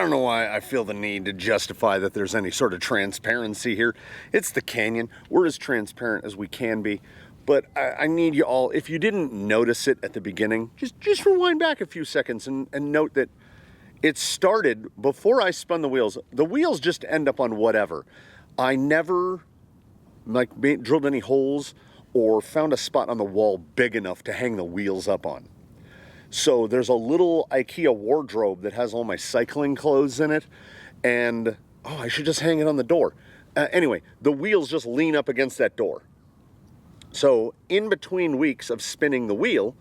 don't know why I feel the need to justify that there's any sort of transparency here. It's the canyon. We're as transparent as we can be. But I need you all, if you didn't notice it at the beginning, just rewind back a few seconds and note that it started before I spun the wheels. The wheels just end up on whatever. I never drilled any holes or found a spot on the wall big enough to hang the wheels up on. So there's a little IKEA wardrobe that has all my cycling clothes in it, and I should just hang it on the door. Anyway, the wheels just lean up against that door. So in between weeks of spinning the wheel,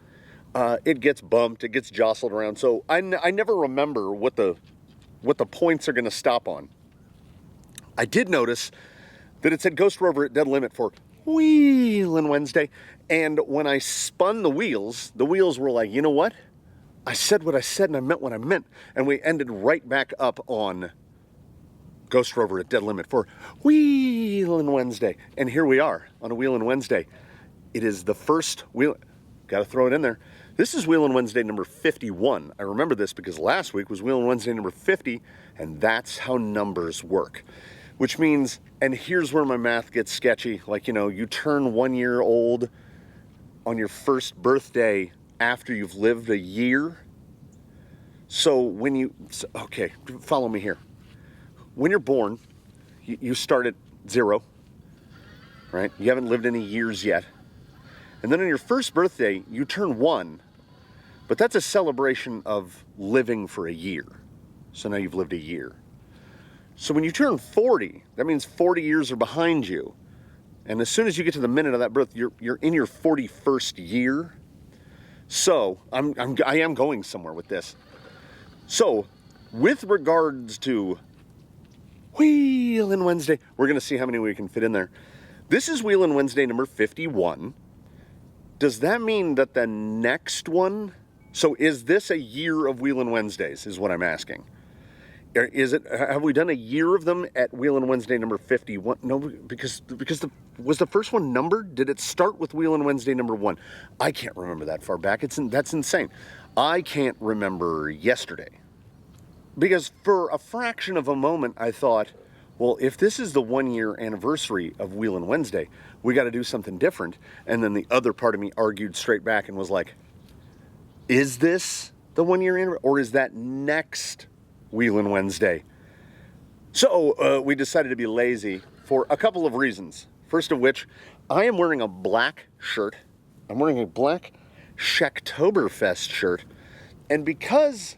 it gets bumped, it gets jostled around. So I never remember what the points are going to stop on. I did notice that it said Ghost Rover at dead limit for Wheelin Wednesday. And when I spun the wheels were like, you know what? I said what I said and I meant what I meant. And we ended right back up on Ghost Rover at dead limit for Wheelin Wednesday. And here we are on a Wheelin Wednesday. It is the first wheel. Got to throw it in there. This is Wheelin Wednesday number 51. I remember this because last week was Wheelin Wednesday number 50, and that's how numbers work. Which means, and here's where my math gets sketchy, like, you turn 1 year old on your first birthday after you've lived a year. So okay, follow me here. When you're born, you start at 0, right? You haven't lived any years yet. And then on your first birthday, you turn 1, but that's a celebration of living for a year. So now you've lived a year. So when you turn 40, that means 40 years are behind you. And as soon as you get to the minute of that birth, you're in your 41st year. So I am going somewhere with this. So with regards to Wheelin Wednesday, we're going to see how many we can fit in there. This is Wheelin Wednesday number 51. Does that mean that the next one, so is this a year of Wheelin Wednesdays, is what I'm asking. Have we done a year of them at Wheelin Wednesday number 51? No, because was the first one numbered? Did it start with Wheelin Wednesday number 1? I can't remember that far back. That's insane. I can't remember yesterday. Because for a fraction of a moment, I thought, well, if this is the 1 year anniversary of Wheelin Wednesday, we got to do something different. And then the other part of me argued straight back and was like, is this the 1 year anniversary, or is that next Wheelin Wednesday? So we decided to be lazy for a couple of reasons. First of which, I am wearing a black shirt. I'm wearing a black Shacktoberfest shirt. And because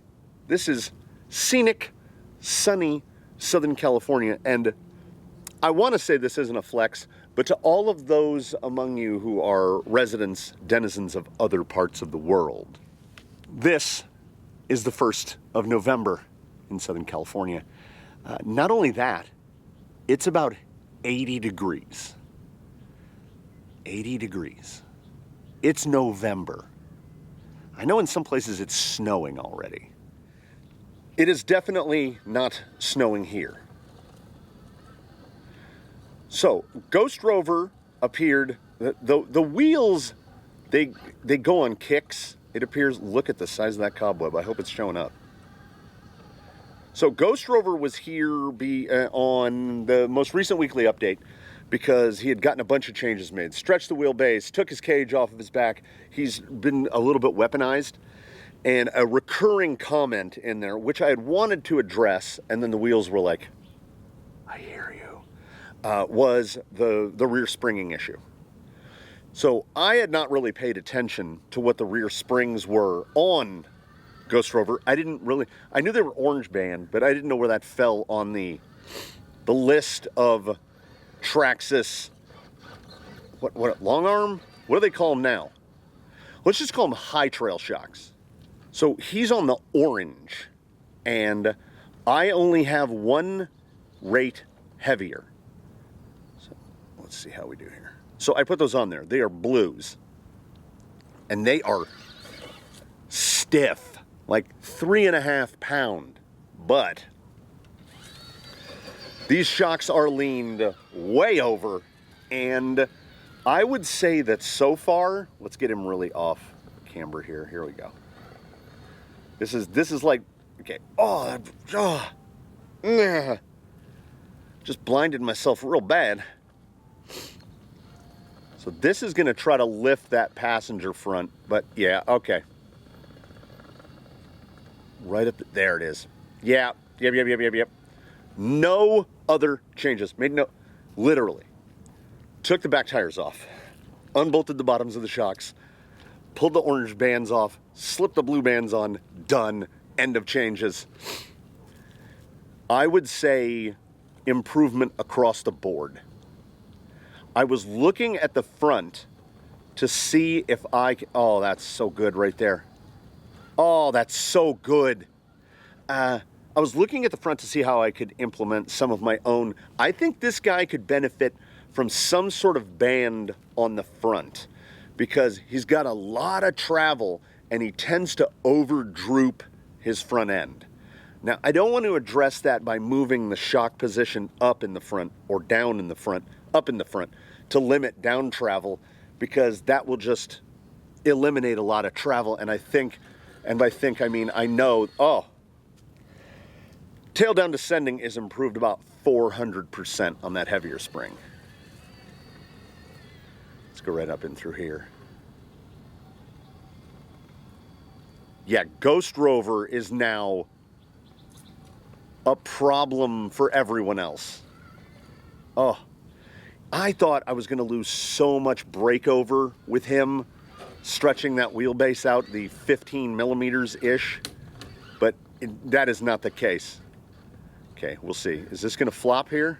this is scenic, sunny Southern California, and I want to say this isn't a flex, but to all of those among you who are residents, denizens of other parts of the world, this is the 1st of November in Southern California. Not only that, it's about 80 degrees. 80 degrees. It's November. I know in some places it's snowing already. It is definitely not snowing here. So, Ghost Rover appeared. The wheels, they go on kicks. It appears, look at the size of that cobweb. I hope it's showing up. So Ghost Rover was here on the most recent weekly update because he had gotten a bunch of changes made. Stretched the wheelbase, took his cage off of his back. He's been a little bit weaponized. And a recurring comment in there, which I had wanted to address, and then the wheels were like, I hear you, was the rear springing issue. So I had not really paid attention to what the rear springs were on Ghost Rover. I knew they were orange band, but I didn't know where that fell on the list of Traxxas, what long arm? What do they call them now? Let's just call them high trail shocks. So he's on the orange, and I only have one rate heavier. So let's see how we do here. So I put those on there. They are blues, and they are stiff, like 3.5 pound, but these shocks are leaned way over, and I would say that so far, let's get him really off camber here. Here we go. This is like Okay. Oh, just blinded myself real bad. So this is going to try to lift that passenger front, but yeah, okay. Right up there it is. Yeah, yep. No other changes. Literally. Took the back tires off, unbolted the bottoms of the shocks, pulled the orange bands off, slipped the blue bands on, done, end of changes. I would say improvement across the board. I was looking at the front to see if oh, that's so good right there. Oh, that's so good. I was looking at the front to see how I could implement some of my own. I think this guy could benefit from some sort of band on the front because he's got a lot of travel and he tends to over droop his front end. Now, I don't want to address that by moving the shock position up in the front or down in the front, up in the front to limit down travel because that will just eliminate a lot of travel. And I think, and by think I mean I know, oh, tail down descending is improved about 400% on that heavier spring. Let's go right up in through here. Yeah, Ghost Rover is now a problem for everyone else. Oh, I thought I was going to lose so much breakover with him stretching that wheelbase out the 15 millimeters-ish, but that is not the case. Okay, we'll see. Is this going to flop here?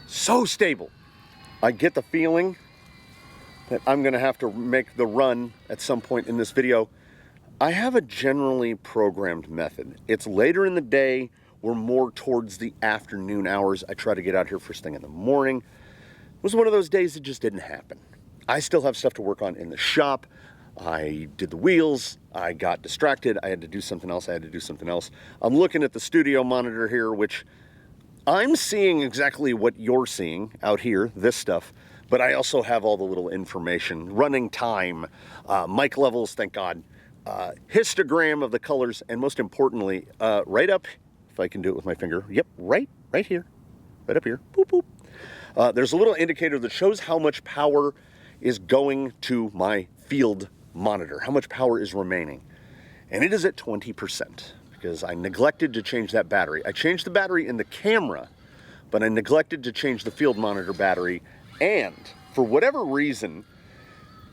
So stable. I get the feeling that I'm going to have to make the run at some point in this video. I have a generally programmed method. It's later in the day. We're more towards the afternoon hours. I try to get out here first thing in the morning. It was one of those days that just didn't happen. I still have stuff to work on in the shop. I did the wheels. I got distracted. I had to do something else. I'm looking at the studio monitor here, which I'm seeing exactly what you're seeing out here, this stuff, but I also have all the little information, running time, mic levels, thank God, histogram of the colors, and most importantly, right up, if I can do it with my finger, yep, right here, right up here, boop, boop. There's a little indicator that shows how much power is going to my field monitor, how much power is remaining. And it is at 20% because I neglected to change that battery. I changed the battery in the camera, but I neglected to change the field monitor battery. And for whatever reason,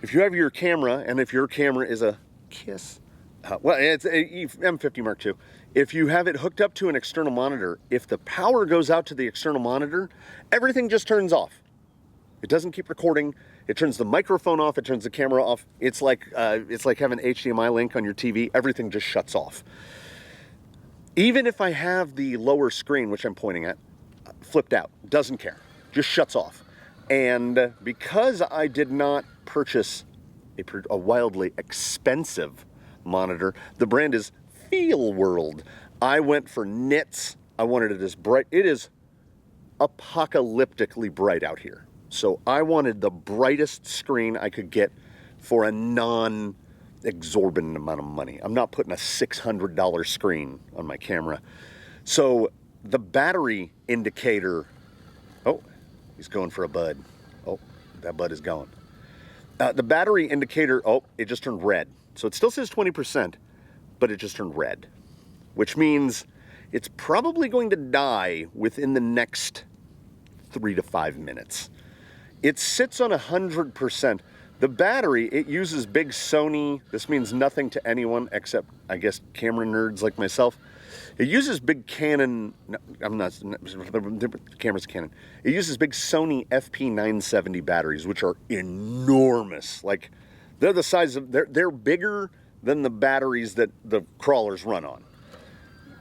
if you have your camera, and if your camera is a KISS, well, it's a M50 Mark II. If you have it hooked up to an external monitor, if the power goes out to the external monitor, everything just turns off. It doesn't keep recording. It turns the microphone off. It turns the camera off. It's like having an HDMI link on your TV. Everything just shuts off. Even if I have the lower screen, which I'm pointing at, flipped out, doesn't care, just shuts off. And because I did not purchase a wildly expensive monitor, the brand is Feel World. I went for nits. I wanted it as bright. It is apocalyptically bright out here. So I wanted the brightest screen I could get for a non-exorbitant amount of money. I'm not putting a $600 screen on my camera. So the battery indicator, oh, he's going for a bud. Oh, that bud is going. The battery indicator, oh, it just turned red. So it still says 20%, but it just turned red, which means it's probably going to die within the next 3 to 5 minutes. It sits on 100%. The battery, it uses big Sony. This means nothing to anyone except, I guess, camera nerds like myself. It uses big Canon, no, I'm not, the camera's Canon. It uses big Sony FP970 batteries, which are enormous. Like, they're the size of, they're bigger than the batteries that the crawlers run on.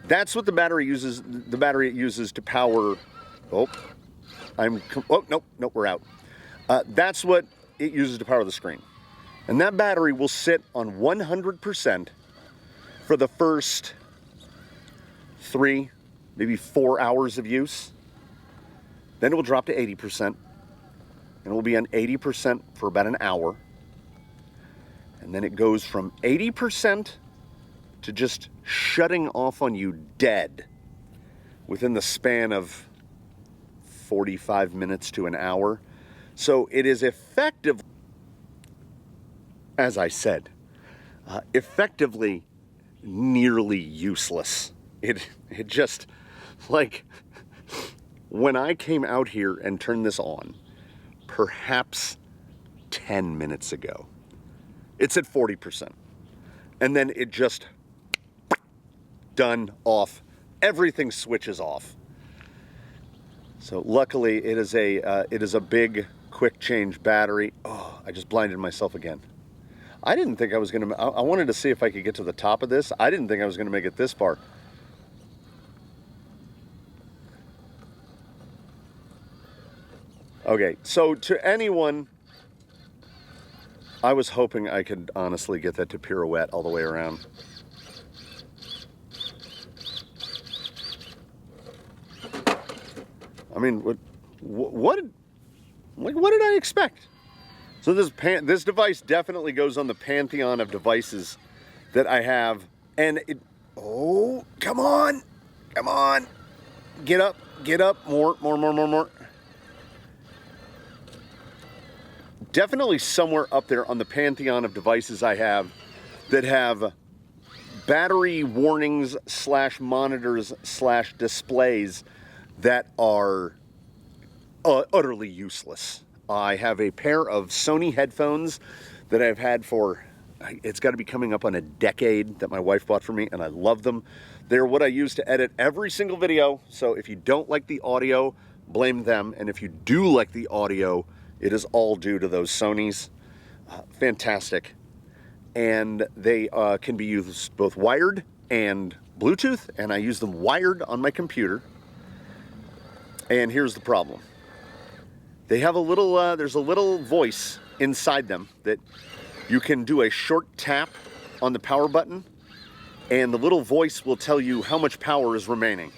That's what the battery uses. The battery it uses to power, nope, we're out. That's what it uses to power the screen. And that battery will sit on 100% for the first 3, maybe 4 hours of use. Then it will drop to 80%. And it will be on 80% for about an hour. And then it goes from 80% to just shutting off on you dead within the span of 45 minutes to an hour. So it is effective, as I said, effectively nearly useless. It just, like, when I came out here and turned this on, perhaps 10 minutes ago, it's at 40%. And then it just, done, off. Everything switches off. So luckily it is a big quick change battery. Oh, I just blinded myself again. I didn't think I was gonna, I wanted to see if I could get to the top of this. I didn't think I was gonna make it this far. Okay, so to anyone, I was hoping I could honestly get that to pirouette all the way around. I mean, what did I expect? So this device definitely goes on the pantheon of devices that I have, and it, oh, come on, get up, more. Definitely somewhere up there on the pantheon of devices I have that have battery warnings / monitors / displays that are utterly useless. I have a pair of Sony headphones that I've had for, it's got to be coming up on a decade, that my wife bought for me, and I love them. They're what I use to edit every single video, so if you don't like the audio, blame them, and if you do like the audio, it is all due to those Sonys. Fantastic. And they can be used both wired and Bluetooth, and I use them wired on my computer. And here's the problem. They have a little, there's a little voice inside them that you can do a short tap on the power button, and the little voice will tell you how much power is remaining.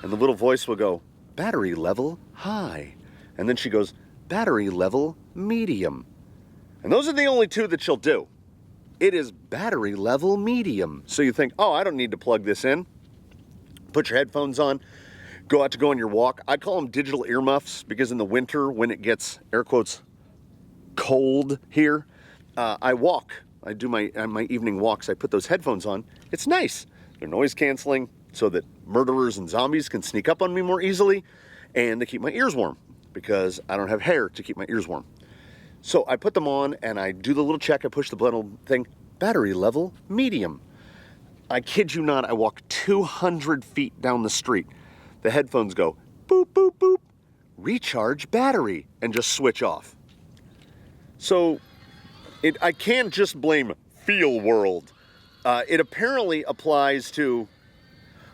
And the little voice will go, battery level high. And then she goes, battery level medium. And those are the only two that she'll do. It is battery level medium. So you think, oh, I don't need to plug this in. Put your headphones on, go out to go on your walk. I call them digital earmuffs because in the winter, when it gets, air quotes, cold here, I walk. I do my evening walks. I put those headphones on. It's nice. They're noise canceling so that murderers and zombies can sneak up on me more easily, and they keep my ears warm because I don't have hair to keep my ears warm. So I put them on and I do the little check. I push the little thing, battery level medium. I kid you not, I walk 200 feet down the street. The headphones go boop, boop, boop, recharge battery, and just switch off. So I can't just blame Feel World. It apparently applies to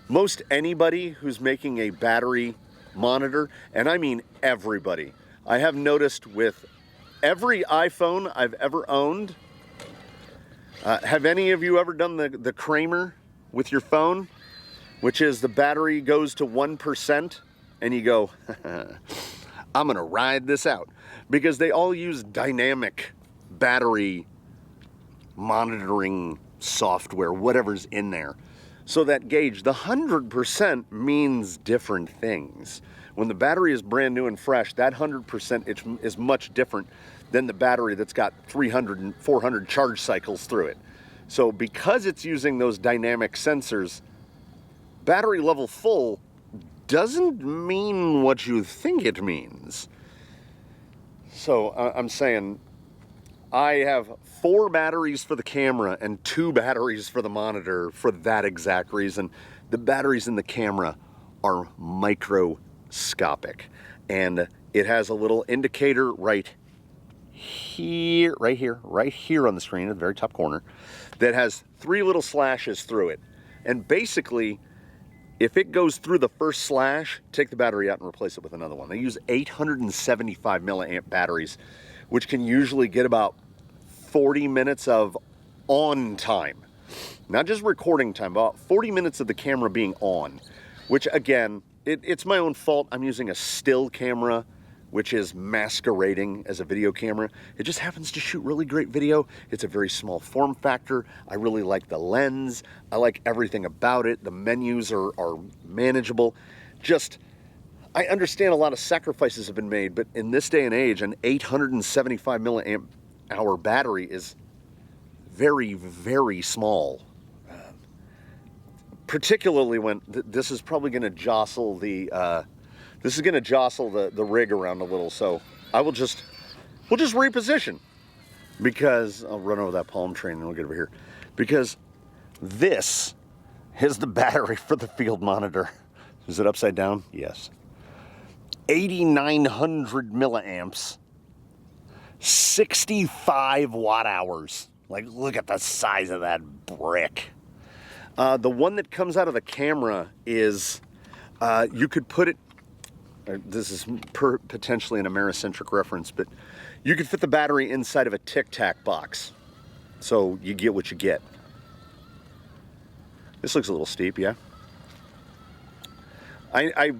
most anybody who's making a battery monitor, and I mean everybody. I have noticed with every iPhone I've ever owned. Have any of you ever done the Kramer with your phone, which is the battery goes to 1% and you go, I'm gonna ride this out, because they all use dynamic battery monitoring software, whatever's in there. So that gauge, the 100% means different things. When the battery is brand new and fresh, that 100% is much different than the battery that's got 300 and 400 charge cycles through it. So because it's using those dynamic sensors, battery level full doesn't mean what you think it means. So I'm saying I have 4 batteries for the camera and 2 batteries for the monitor for that exact reason. The batteries in the camera are microscopic, and it has a little indicator right here on the screen at the very top corner that has 3 little slashes through it. And basically, if it goes through the first slash, take the battery out and replace it with another one. They use 875 milliamp batteries, which can usually get about 40 minutes of on time. Not just recording time, about 40 minutes of the camera being on, which again, it's my own fault. I'm using a still camera which is masquerading as a video camera. It just happens to shoot really great video. It's a very small form factor. I really like the lens. I like everything about it. The menus are manageable. Just, I understand a lot of sacrifices have been made, but in this day and age, an 875 milliamp hour battery is very, very small. Particularly when this is probably going to jostle the the rig around a little, so we'll just reposition, because I'll run over that palm tree and then we'll get over here, because this is the battery for the field monitor. Is it upside down? Yes. 8,900 milliamps, 65 watt hours. Like, look at the size of that brick. The one that comes out of the camera is, you could put it, this is potentially an Americentric reference, but you could fit the battery inside of a Tic Tac box. So you get what you get. This looks a little steep, yeah? I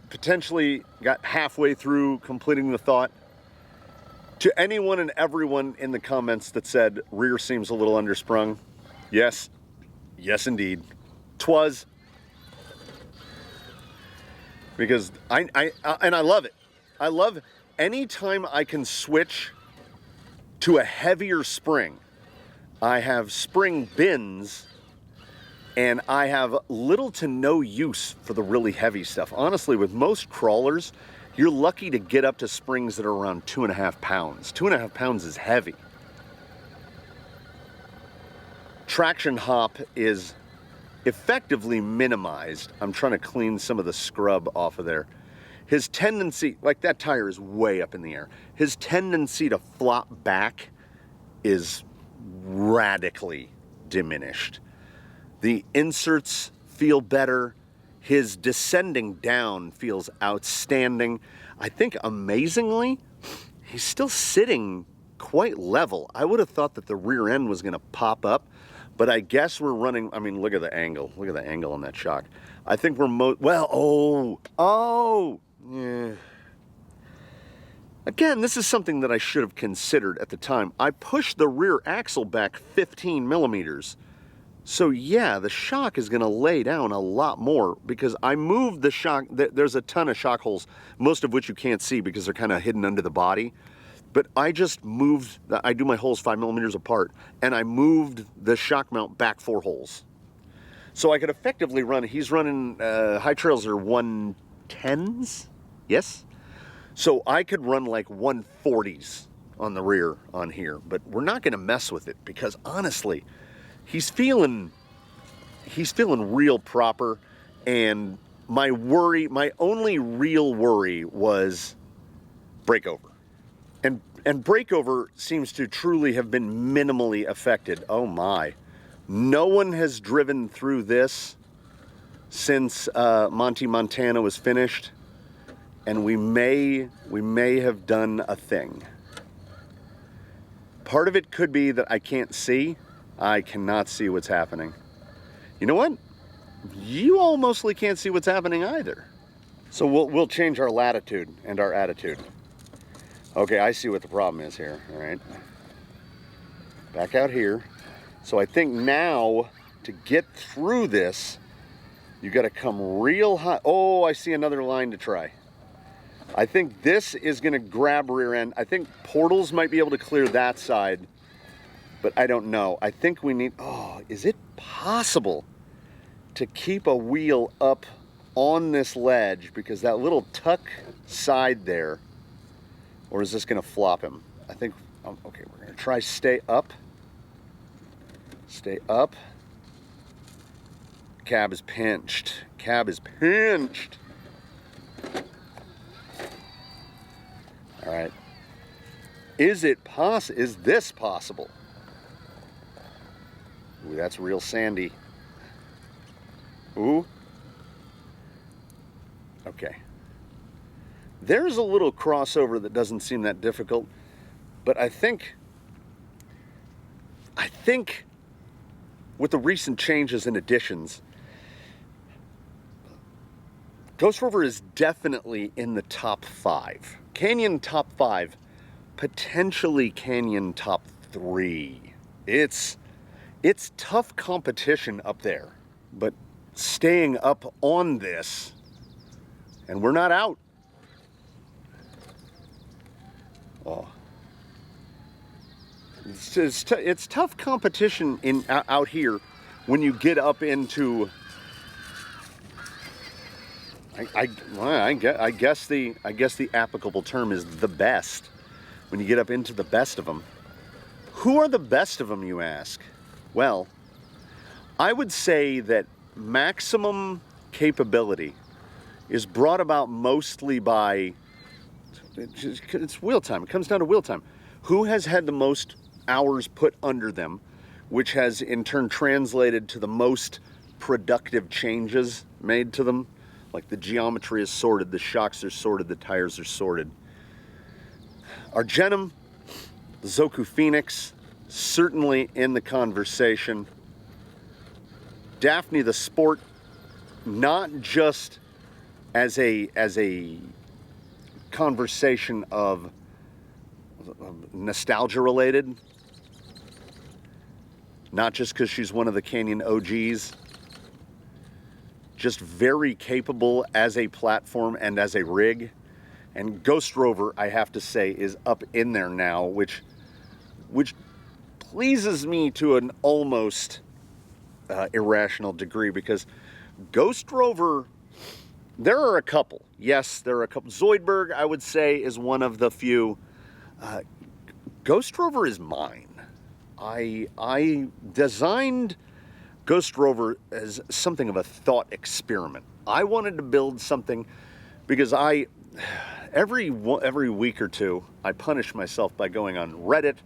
potentially got halfway through completing the thought. To anyone and everyone in the comments that said rear seems a little undersprung, yes. Yes, indeed. 'Twas. Because and I love it. I love anytime I can switch to a heavier spring. I have spring bins, and I have little to no use for the really heavy stuff. Honestly, with most crawlers, you're lucky to get up to springs that are around 2.5 pounds. 2.5 pounds is heavy. Traction hop is effectively minimized. I'm trying to clean some of the scrub off of there. His tendency, like that tire is way up in the air. His tendency to flop back is radically diminished. The inserts feel better. His descending down feels outstanding. I think amazingly, he's still sitting quite level. I would have thought that the rear end was going to pop up, but I guess we're running, I mean, look at the angle. Look at the angle on that shock. I think we're, yeah. Again, this is something that I should have considered at the time. I pushed the rear axle back 15 millimeters. So yeah, the shock is gonna lay down a lot more because I moved the shock. There's a ton of shock holes, most of which you can't see because they're kind of hidden under the body. But I just moved, I do my holes 5 millimeters apart, and I moved the shock mount back 4 holes. So I could effectively run, he's running, high trails are 110s, yes? So I could run like 140s on the rear on here, but we're not gonna mess with it because honestly, he's feeling real proper, and my only real worry was breakover. And breakover seems to truly have been minimally affected. Oh my. No one has driven through this since Monty Montana was finished, and we may have done a thing. Part of it could be that I can't see. I cannot see what's happening. You know what? You all mostly can't see what's happening either. So we'll change our latitude and our attitude. Okay, I see what the problem is here, all right? Back out here. So I think now, to get through this, you gotta come real high. Oh, I see another line to try. I think this is gonna grab rear end. I think portals might be able to clear that side, but I don't know. I think we need, is it possible to keep a wheel up on this ledge? Because that little tuck side there, or is this gonna flop him? I think, okay, we're gonna try stay up. Stay up. Cab is pinched. Cab is pinched. All right. Is this possible? Ooh, that's real sandy. Ooh. Okay. There's a little crossover that doesn't seem that difficult, but I think with the recent changes and additions, Ghost Rover is definitely in the top 5 Canyon top 5, potentially Canyon top 3. It's tough competition up there, but staying up on this, and we're not out. Oh, it's tough competition out here when you get up into. I guess the applicable term is the best. When you get up into the best of them, who are the best of them, you ask? Well, I would say that maximum capability is brought about mostly by, it's wheel time. It comes down to wheel time. Who has had the most hours put under them, which has in turn translated to the most productive changes made to them. Like the geometry is sorted, the shocks are sorted, the tires are sorted. Argenum, the Zoku Phoenix, certainly in the conversation. Daphne the Sport, not just as a conversation of nostalgia related, not just because she's one of the Canyon OGs, just very capable as a platform and as a rig. And Ghost Rover, I have to say, is up in there now, which pleases me to an almost irrational degree, because Ghost Rover, there are a couple. Yes, there are a couple. Zoidberg, I would say, is one of the few. Ghost Rover is mine. I designed Ghost Rover as something of a thought experiment. I wanted to build something because every week or two, I punish myself by going on Reddit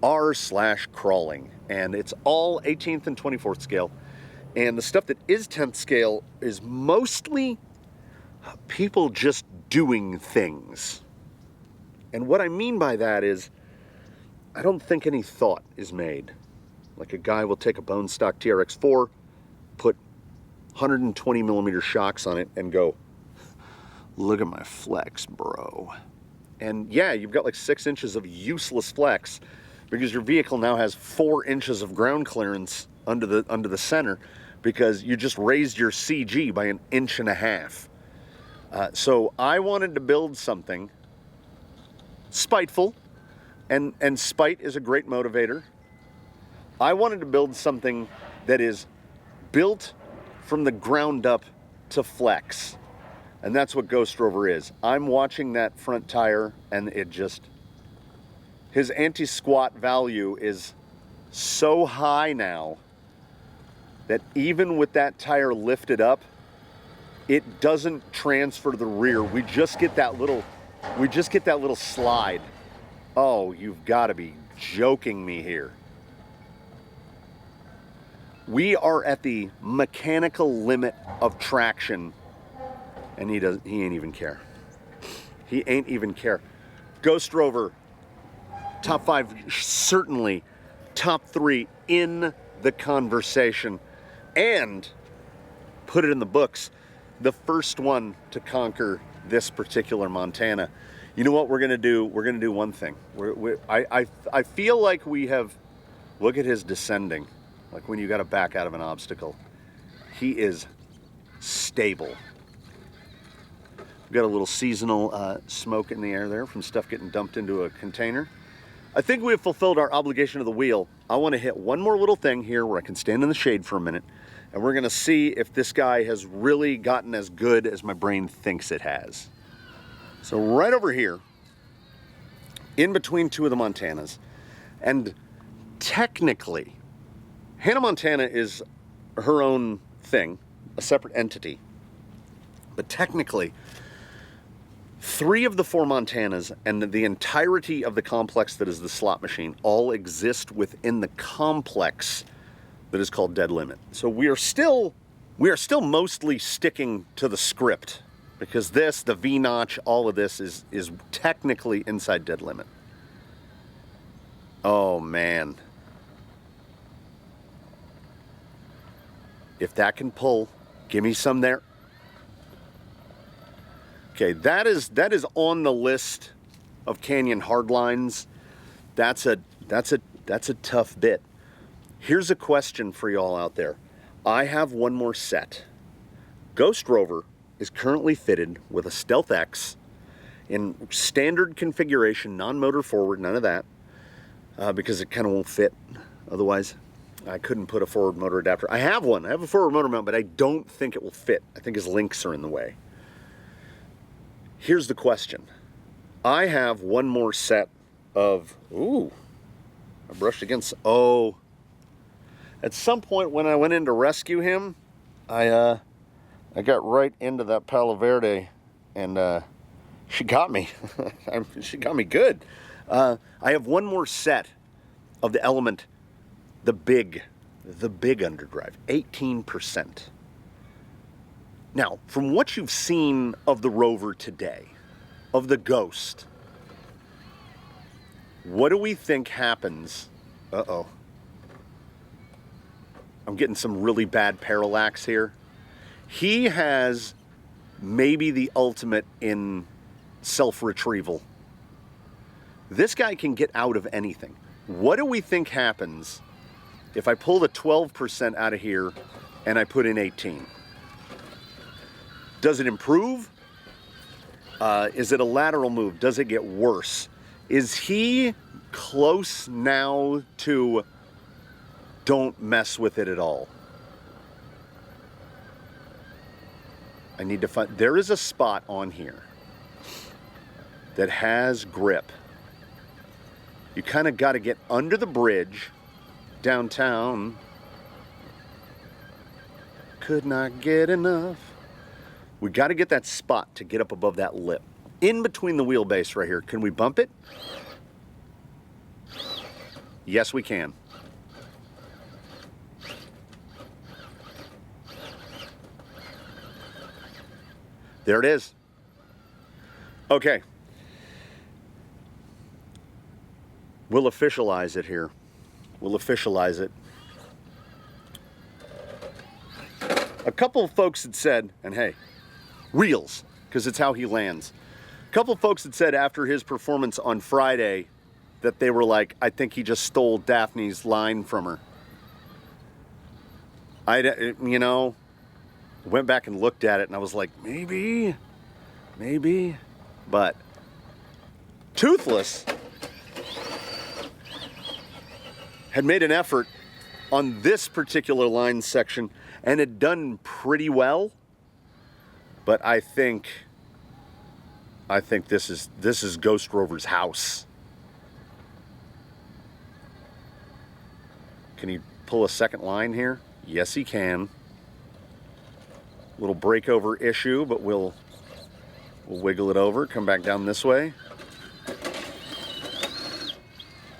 r/crawling, and it's all 18th and 24th scale. And the stuff that is 10th scale is mostly people just doing things. And what I mean by that is, I don't think any thought is made. Like a guy will take a bone stock TRX4, put 120 millimeter shocks on it and go, look at my flex, bro. And yeah, you've got like 6 inches of useless flex because your vehicle now has 4 inches of ground clearance under the center because you just raised your CG by 1.5 inches. So I wanted to build something spiteful, and spite is a great motivator. I wanted to build something that is built from the ground up to flex. And that's what Ghost Rover is. I'm watching that front tire, and his anti-squat value is so high now that even with that tire lifted up, it doesn't transfer to the rear. We just get that little slide. Oh, you've got to be joking me here. We are at the mechanical limit of traction, and he ain't even care. He ain't even care. Ghost Rover, top 5, certainly top 3 in the conversation, and put it in the books, the first one to conquer this particular Montana. You know what we're gonna do? We're gonna do one thing. I feel like we have. Look at his descending, like when you got to back out of an obstacle. He is stable. We've got a little seasonal smoke in the air there from stuff getting dumped into a container. I think we have fulfilled our obligation of the wheel. I want to hit one more little thing here where I can stand in the shade for a minute, and we're gonna see if this guy has really gotten as good as my brain thinks it has. So right over here, in between two of the Montanas, and technically, Hannah Montana is her own thing, a separate entity. But technically, 3 of the 4 Montanas and the entirety of the complex that is the slot machine all exist within the complex that is called Dead Limit. So we are still mostly sticking to the script, because this, the V-notch, all of this is technically inside Dead Limit. Oh man. If that can pull, give me some there. Okay, that is on the list of Canyon hardlines. That's a tough bit. Here's a question for y'all out there. I have one more set. Ghost Rover is currently fitted with a Stealth X in standard configuration, non-motor forward, none of that, because it kind of won't fit. Otherwise, I couldn't put a forward motor adapter. I have one. I have a forward motor mount, but I don't think it will fit. I think his links are in the way. Here's the question. I have one more set of, ooh, I brushed against, oh. At some point when I went in to rescue him, I got right into that Palo Verde, and she got me. She got me good. I have one more set of the Element, the big Underdrive, 18%. Now, from what you've seen of the Rover today, of the Ghost, what do we think happens? Uh-oh. I'm getting some really bad parallax here. He has maybe the ultimate in self-retrieval. This guy can get out of anything. What do we think happens if I pull the 12% out of here and I put in 18? Does it improve? Is it a lateral move? Does it get worse? Is he close now to don't mess with it at all? I need to find, there is a spot on here that has grip. You kind of got to get under the bridge downtown. Could not get enough. We got to get that spot to get up above that lip. In between the wheelbase right here. Can we bump it? Yes, we can. There it is. Okay. We'll officialize it here. We'll officialize it. A couple of folks had said, and hey, wheels, because it's how he lands. A couple of folks had said after his performance on Friday that they were like, I think he just stole Daphne's line from her. You know, went back and looked at it and I was like, maybe, but Toothless had made an effort on this particular line section and had done pretty well, but I think this is Ghost Rover's house. Can he pull a second line here? Yes, he can. Little breakover issue, but we'll wiggle it over, come back down this way.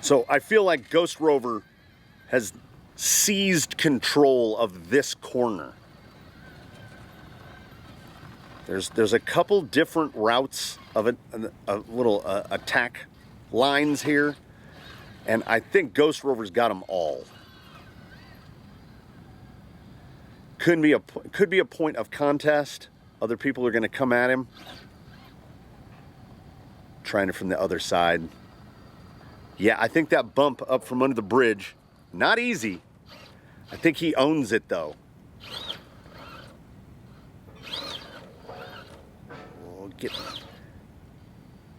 So I feel like Ghost Rover has seized control of this corner. There's a couple different routes of a little attack lines here, and I think Ghost Rover's got them all. Could be a point of contest. Other people are going to come at him, trying it from the other side. Yeah, I think that bump up from under the bridge, not easy. I think he owns it though.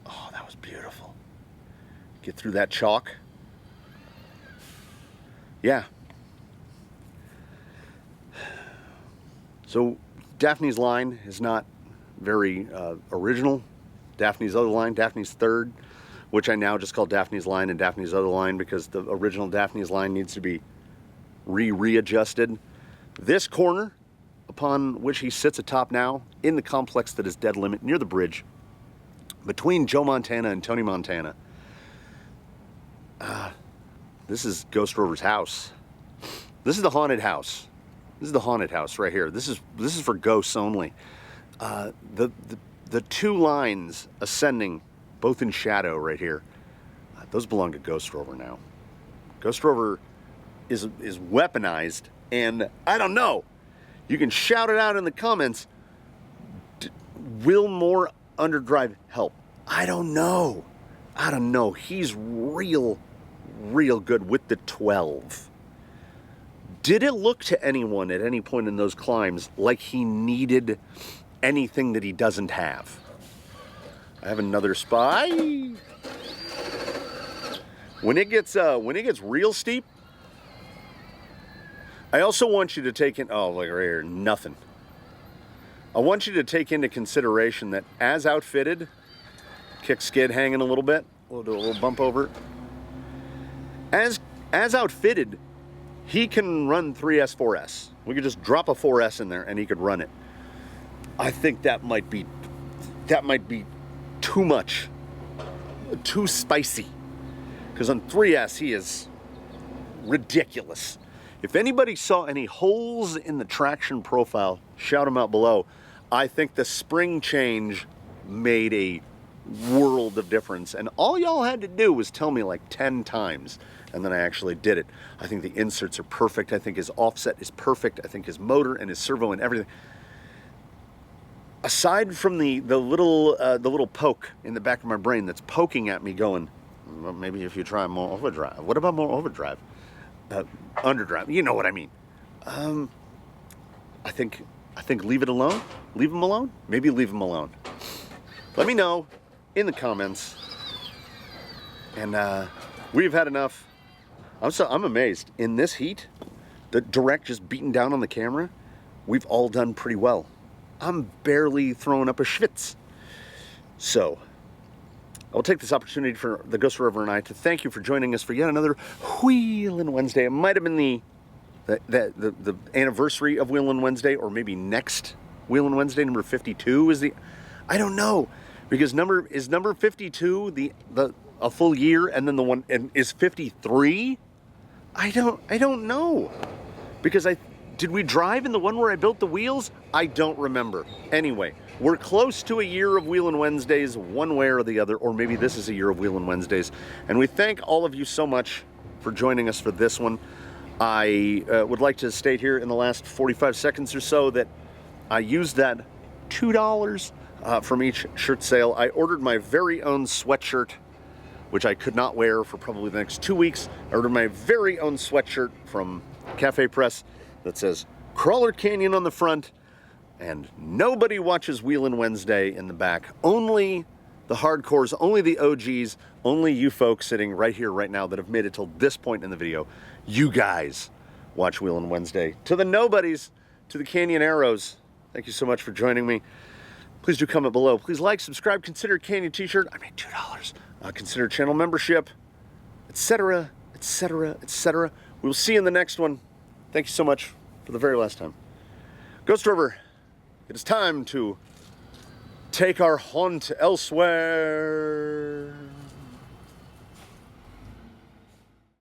Oh, that was beautiful. Get through that chalk. Yeah. So Daphne's line is not very original. Daphne's other line, Daphne's third, which I now just call Daphne's line and Daphne's other line because the original Daphne's line needs to be readjusted. This corner, upon which he sits atop now, in the complex that is dead limit near the bridge, between Joe Montana and Tony Montana. This is Ghost Rover's house. This is the haunted house. This is the haunted house right here. This is for ghosts only. The two lines ascending, both in shadow right here, those belong to Ghost Rover now. Ghost Rover is weaponized, and I don't know. You can shout it out in the comments. Will more Underdrive help? I don't know. He's real good with the 12. Did it look to anyone at any point in those climbs like he needed anything that he doesn't have? I have another spy. When it gets real steep, I also want you to take in, oh, like right here, nothing. I want you to take into consideration that as outfitted, kick skid hanging a little bit, we'll do a little bump over. As outfitted, he can run 3S, 4S. We could just drop a 4S in there and he could run it. I think that might be too much, too spicy. Because on 3S, he is ridiculous. If anybody saw any holes in the traction profile, shout them out below. I think the spring change made a world of difference. And all y'all had to do was tell me like 10 times. And then I actually did it. I think the inserts are perfect. I think his offset is perfect. I think his motor and his servo and everything. Aside from the little poke in the back of my brain that's poking at me going, well, maybe if you try more overdrive. What about more overdrive? Underdrive. You know what I mean. I think leave it alone. Leave him alone. Maybe leave him alone. Let me know in the comments. And we've had enough. I'm amazed. In this heat, the direct just beating down on the camera, we've all done pretty well. I'm barely throwing up a schwitz. So, I'll take this opportunity for the Ghost Rover and I to thank you for joining us for yet another Wheelin' Wednesday. It might have been the anniversary of Wheelin' Wednesday, or maybe next Wheelin' Wednesday, number 52 is the, I don't know, because number 52 a full year, and then the one is 53. I don't know, because did we drive in the one where I built the wheels? I don't remember. Anyway, we're close to a year of Wheelin' Wednesdays, one way or the other, or maybe this is a year of Wheelin' Wednesdays. And we thank all of you so much for joining us for this one. I would like to state here in the last 45 seconds or so that I used that $2 from each shirt sale. I ordered my very own sweatshirt, which I could not wear for probably the next 2 weeks. I ordered my very own sweatshirt from Cafe Press that says Crawler Canyon on the front, and nobody watches Wheelin' Wednesday in the back. Only the hardcores, only the OGs, only you folks sitting right here, right now that have made it till this point in the video. You guys watch Wheelin' Wednesday. To the nobodies, to the Canyon Arrows, thank you so much for joining me. Please do comment below. Please like, subscribe, consider a Canyon t-shirt. I made $2. Consider channel membership, etc., etc., etc. We'll see you in the next one. Thank you so much for the very last time. Ghost Rover, it is time to take our haunt elsewhere.